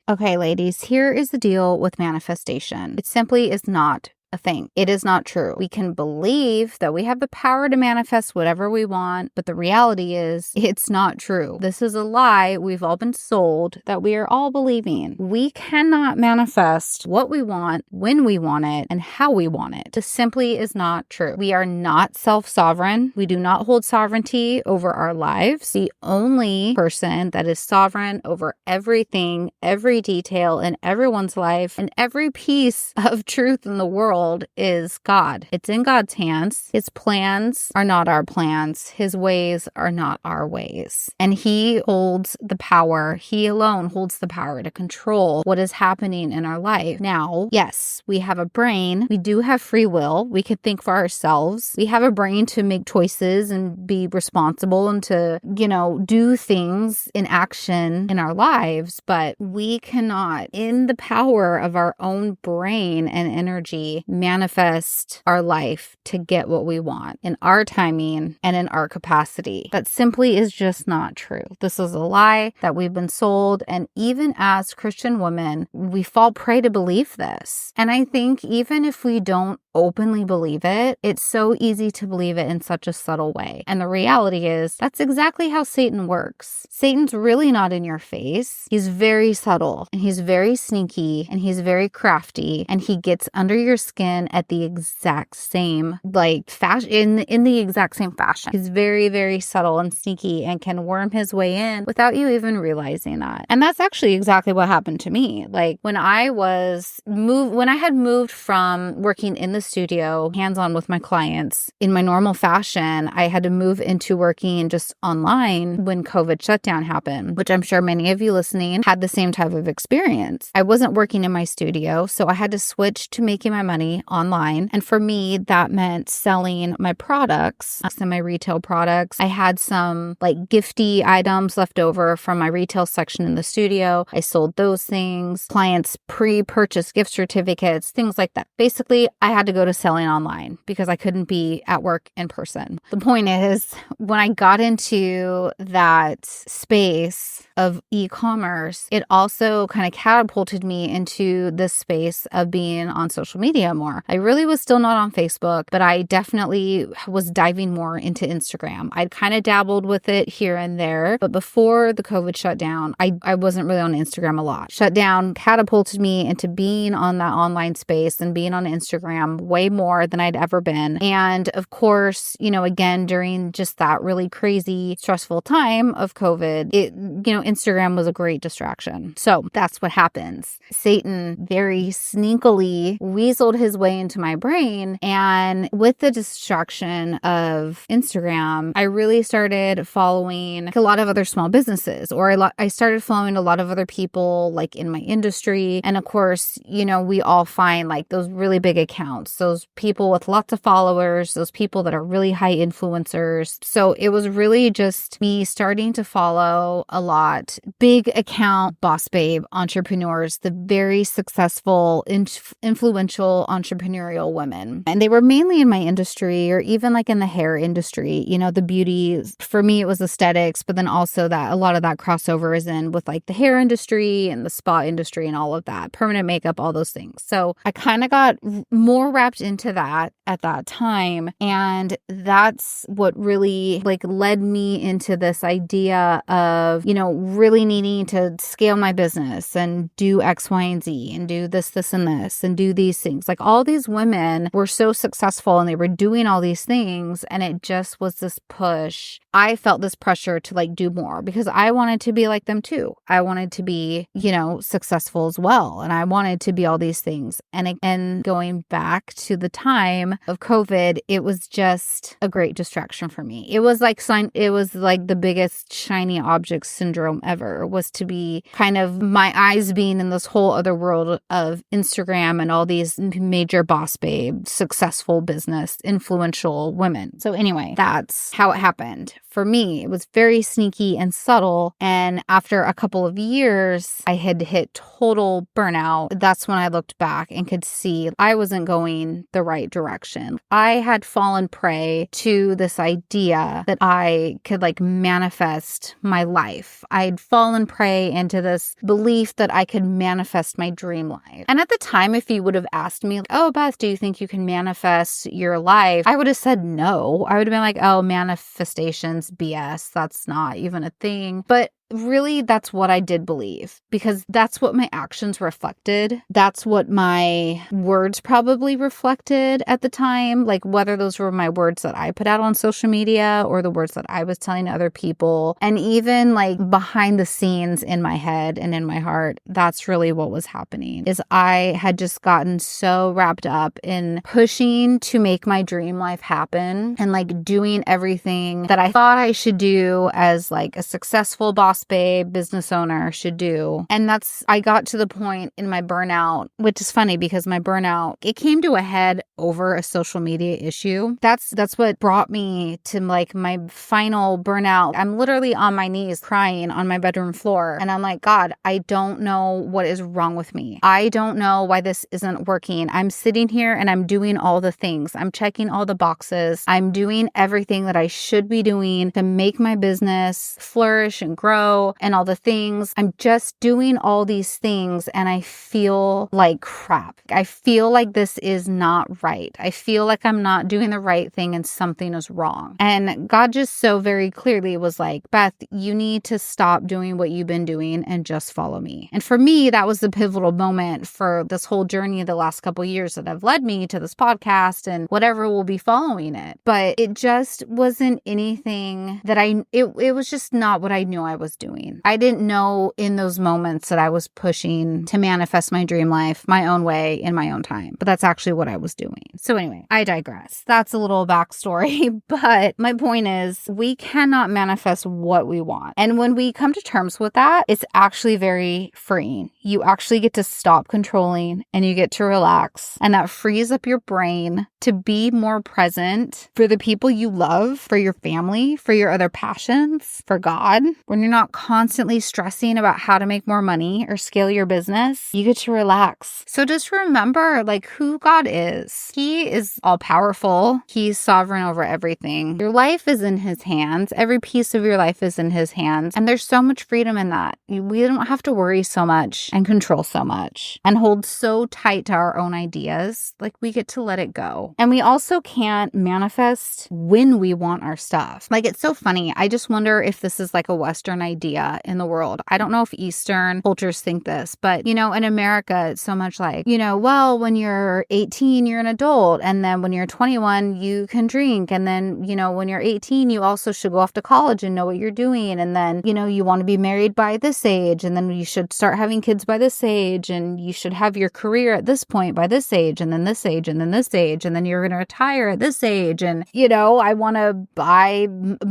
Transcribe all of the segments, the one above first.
Okay, ladies, here is the deal with manifestation. It simply is not a thing. It is not true. We can believe that we have the power to manifest whatever we want, but the reality is it's not true. This is a lie we've all been sold that we are all believing. We cannot manifest what we want, when we want it, and how we want it. This simply is not true. We are not self-sovereign. We do not hold sovereignty over our lives. The only person that is sovereign over everything, every detail in everyone's life, and every piece of truth in the world is God. It's in God's hands. His plans are not our plans. His ways are not our ways. And he holds the power. He alone holds the power to control what is happening in our life. Now, yes, we have a brain. We do have free will. We can think for ourselves. We have a brain to make choices and be responsible and to, do things in action in our lives. But we cannot, in the power of our own brain and energy, manifest our life to get what we want in our timing and in our capacity. That simply is just not true. This is a lie that we've been sold. And even as Christian women, we fall prey to believe this. And I think even if we don't openly believe it, it's so easy to believe it in such a subtle way. And the reality is that's exactly how Satan works. Satan's really not in your face. He's very subtle and he's very sneaky and he's very crafty and he gets under your skin at the exact same fashion in the exact same fashion. He's very, very subtle and sneaky and can worm his way in without you even realizing that. And that's actually exactly what happened to me. When I had moved from working in the studio, hands-on with my clients in my normal fashion, I had to move into working just online when COVID shutdown happened, which I'm sure many of you listening had the same type of experience. I wasn't working in my studio, so I had to switch to making my money online. And for me, that meant selling my products, some of my retail products. I had some gifty items left over from my retail section in the studio. I sold those things. Clients pre-purchased gift certificates, things like that. Basically, I had to go to selling online because I couldn't be at work in person. The point is, when I got into that space of e-commerce, it also kind of catapulted me into this space of being on social media more. I really was still not on Facebook, but I definitely was diving more into Instagram. I'd kind of dabbled with it here and there, but before the COVID shutdown, I wasn't really on Instagram a lot. Shutdown catapulted me into being on that online space and being on Instagram way more than I'd ever been. And of course, again, during just that really crazy, stressful time of COVID, Instagram was a great distraction. So that's what happens. Satan very sneakily weaseled his way into my brain. And with the distraction of Instagram, I really started following a lot of other small businesses, or I started following a lot of other people in my industry. And of course, we all find those really big accounts, those people with lots of followers, those people that are really high influencers. So it was really just me starting to follow a lot big account boss babe entrepreneurs, the very successful, influential entrepreneurial women. And they were mainly in my industry, or even in the hair industry, the beauty. For me, it was aesthetics, but then also that a lot of that crossover is in with the hair industry and the spa industry and all of that, permanent makeup, all those things. So I kind of got more wrapped into that at that time. And that's what really led me into this idea of, really needing to scale my business and do X, Y, and Z and do this, and this and do these things. All these women were so successful and they were doing all these things. And it just was this push. I felt this pressure to do more because I wanted to be like them too. I wanted to be, successful as well. And I wanted to be all these things. And going back to the time of COVID, it was just a great distraction for me. It was the biggest shiny object syndrome ever, was to be kind of my eyes being in this whole other world of Instagram and all these major boss babe, successful business, influential women. So anyway, that's how it happened. For me, it was very sneaky and subtle. And after a couple of years, I had hit total burnout. That's when I looked back and could see I wasn't going the right direction. action. I had fallen prey to this idea that I could like manifest my life. I'd fallen prey into this belief that I could manifest my dream life. And at the time, if you would have asked me, oh, Beth, do you think you can manifest your life? I would have said no. I would have been like, oh, manifestations, BS. That's not even a thing. But really, that's what I did believe, because that's what my actions reflected. That's what my words probably reflected at the time, like whether those were my words that I put out on social media or the words that I was telling other people. And even like behind the scenes in my head and in my heart, that's really what was happening. Is I had just gotten so wrapped up in pushing to make my dream life happen and like doing everything that I thought I should do as like a successful boss babe business owner should do. And I got to the point in my burnout, which is funny because my burnout, it came to a head over a social media issue. That's what brought me to like my final burnout. I'm literally on my knees crying on my bedroom floor. And I'm like, God, I don't know what is wrong with me. I don't know why this isn't working. I'm sitting here and I'm doing all the things. I'm checking all the boxes. I'm doing everything that I should be doing to make my business flourish and grow and all the things. I'm just doing all these things and I feel like crap. I feel like this is not right. I feel like I'm not doing the right thing and something is wrong. And God just so very clearly was like, Beth, you need to stop doing what you've been doing and just follow me. And for me, that was the pivotal moment for this whole journey of the last couple of years that have led me to this podcast and whatever will be following it. But it just wasn't anything that it was just not what I knew I was doing. I didn't know in those moments that I was pushing to manifest my dream life my own way in my own time, but that's actually what I was doing. So anyway, I digress. That's a little backstory, but my point is we cannot manifest what we want. And when we come to terms with that, it's actually very freeing. You actually get to stop controlling and you get to relax, and that frees up your brain to be more present for the people you love, for your family, for your other passions, for God. When you're not constantly stressing about how to make more money or scale your business, you get to relax. So just remember like who God is. He is all powerful. He's sovereign over everything. Your life is in his hands. Every piece of your life is in his hands. And there's so much freedom in that. We don't have to worry so much and control so much and hold so tight to our own ideas. Like we get to let it go. And we also can't manifest when we want our stuff. Like it's so funny. I just wonder if this is like a Western idea in the world. I don't know if Eastern cultures think this, but in America, it's so much like, well, when you're 18, you're an adult. And then when you're 21, you can drink. And then, when you're 18, you also should go off to college and know what you're doing. And then, you want to be married by this age. And then you should start having kids by this age. And you should have your career at this point by this age. And then this age. And then this age. And then you're going to retire at this age. And, I want to buy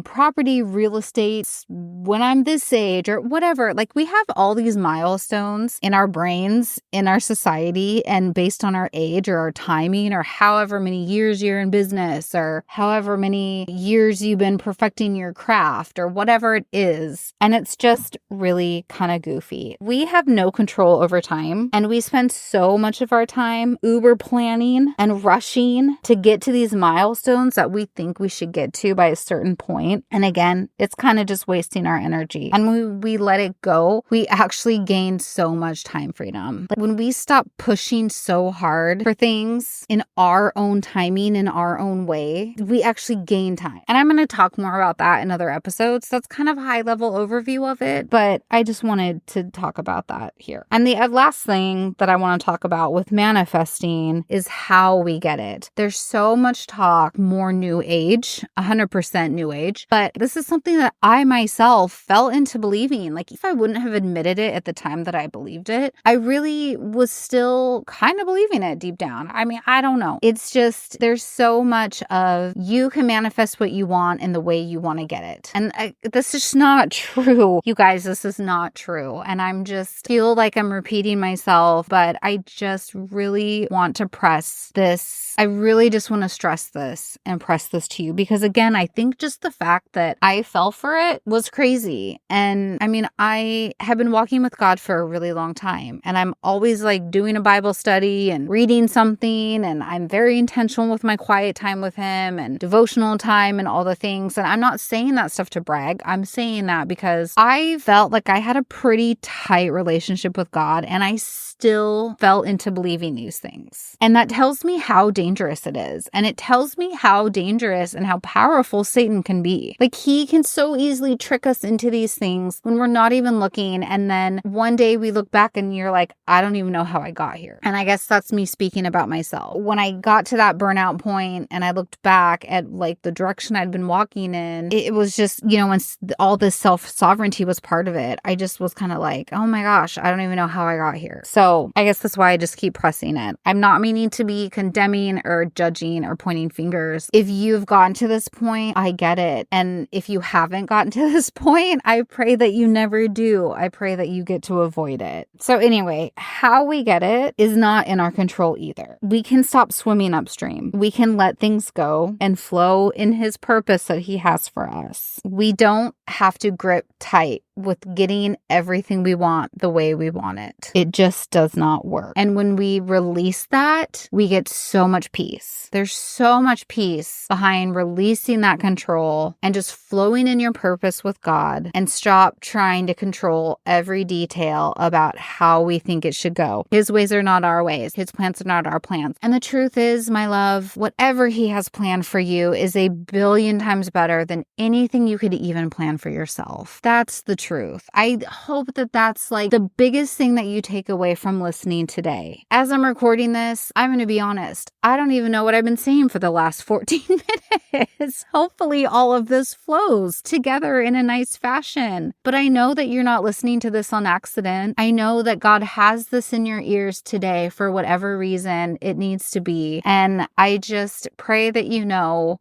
property, real estate when I'm this age or whatever. Like we have all these milestones in our brains, in our society, and based on our age or our timing or however many years you're in business or however many years you've been perfecting your craft or whatever it is. And it's just really kind of goofy. We have no control over time, and we spend so much of our time Uber planning and rushing to get to these milestones that we think we should get to by a certain point. And again, it's kind of just wasting our energy. And when we let it go, we actually gain so much time freedom. Like when we stop pushing so hard for things in our own timing, in our own way, we actually gain time. And I'm going to talk more about that in other episodes. That's kind of a high level overview of it, but I just wanted to talk about that here. And the last thing that I want to talk about with manifesting is how we get it. There's so much talk, more new age, 100% new age, but this is something that I myself fell into believing. Like if I wouldn't have admitted it at the time that I believed it, I really was still kind of believing it deep down. I mean, I don't know. It's just, there's so much of you can manifest what you want in the way you want to get it. And this is not true. You guys, this is not true. And I'm just feel like I'm repeating myself, but I just really want to press this. I really just want to stress this and press this to you because again, I think just the fact that I fell for it was crazy. crazy. And I mean, I have been walking with God for a really long time, and I'm always like doing a Bible study and reading something, and I'm very intentional with my quiet time with him and devotional time and all the things. And I'm not saying that stuff to brag. I'm saying that because I felt like I had a pretty tight relationship with God, and I still fell into believing these things. And that tells me how dangerous it is. And it tells me how dangerous and how powerful Satan can be. Like, he can so easily trick us into these things when we're not even looking. And then one day we look back and you're like, I don't even know how I got here. And I guess that's me speaking about myself. When I got to that burnout point and I looked back at like the direction I'd been walking in, it was just, when all this self-sovereignty was part of it, I just was kind of like, oh my gosh, I don't even know how I got here. So I guess that's why I just keep pressing it. I'm not meaning to be condemning or judging or pointing fingers. If you've gotten to this point, I get it. And if you haven't gotten to this point, I pray that you never do. I pray that you get to avoid it. So anyway, how we get it is not in our control either. We can stop swimming upstream. We can let things go and flow in his purpose that he has for us. We don't have to grip tight with getting everything we want the way we want it. It just does not work. And when we release that, we get so much peace. There's so much peace behind releasing that control and just flowing in your purpose with God, and stop trying to control every detail about how we think it should go. His ways are not our ways. His plans are not our plans. And the truth is, my love, whatever he has planned for you is a billion times better than anything you could even plan for yourself. That's the truth. I hope that that's like the biggest thing that you take away from listening today. As I'm recording this, I'm going to be honest, I don't even know what I've been saying for the last 14 minutes. Hopefully all of this flows together in a nice fashion. But I know that you're not listening to this on accident. I know that God has this in your ears today for whatever reason it needs to be. And I just pray that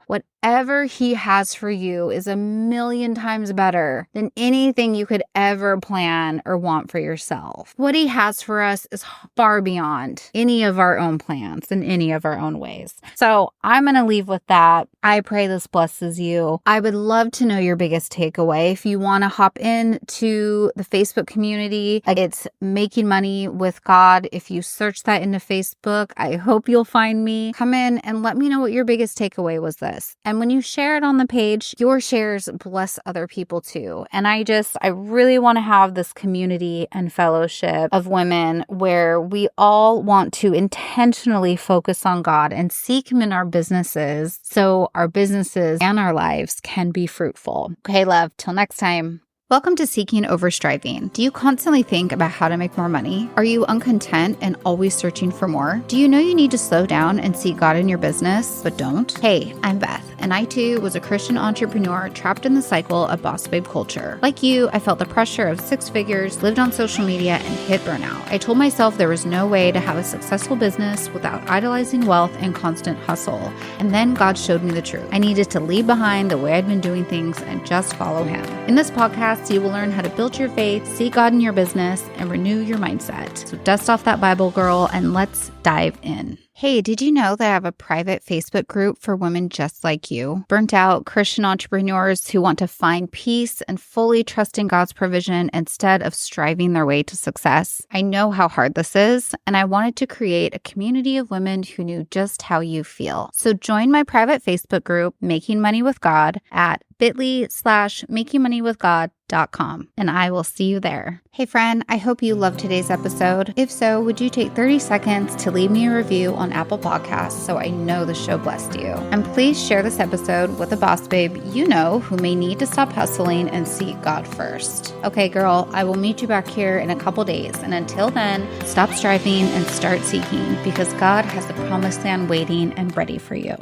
whatever he has for you is a million times better than anything you could ever plan or want for yourself. What he has for us is far beyond any of our own plans and any of our own ways. So I'm going to leave with that. I pray this blesses you. I would love to know your biggest takeaway. If you want to hop into the Facebook community, it's Making Money with God. If you search that into Facebook, I hope you'll find me. Come in and let me know what your biggest takeaway was this. And when you share it on the page, your shares bless other people too. And I really want to have this community and fellowship of women where we all want to intentionally focus on God and seek him in our businesses so our businesses and our lives can be fruitful. Okay, love, till next time. Welcome to Seeking Over Striving. Do you constantly think about how to make more money? Are you uncontent and always searching for more? Do you know you need to slow down and seek God in your business, but don't? Hey, I'm Beth, and I too was a Christian entrepreneur trapped in the cycle of boss babe culture. Like you, I felt the pressure of 6 figures, lived on social media, and hit burnout. I told myself there was no way to have a successful business without idolizing wealth and constant hustle. And then God showed me the truth. I needed to leave behind the way I'd been doing things and just follow him. In this podcast, you will learn how to build your faith, see God in your business, and renew your mindset. So dust off that Bible, girl, and let's dive in. Hey, did you know that I have a private Facebook group for women just like you? Burnt out Christian entrepreneurs who want to find peace and fully trust in God's provision instead of striving their way to success. I know how hard this is, and I wanted to create a community of women who knew just how you feel. So join my private Facebook group, Making Money with God, at bit.ly/makingmoneywithgod.com, and I will see you there. Hey friend, I hope you loved today's episode. If so, would you take 30 seconds to leave me a review on Apple Podcasts so I know the show blessed you? And please share this episode with a boss babe you know who may need to stop hustling and seek God first. Okay, girl, I will meet you back here in a couple days, and until then, stop striving and start seeking, because God has the promised land waiting and ready for you.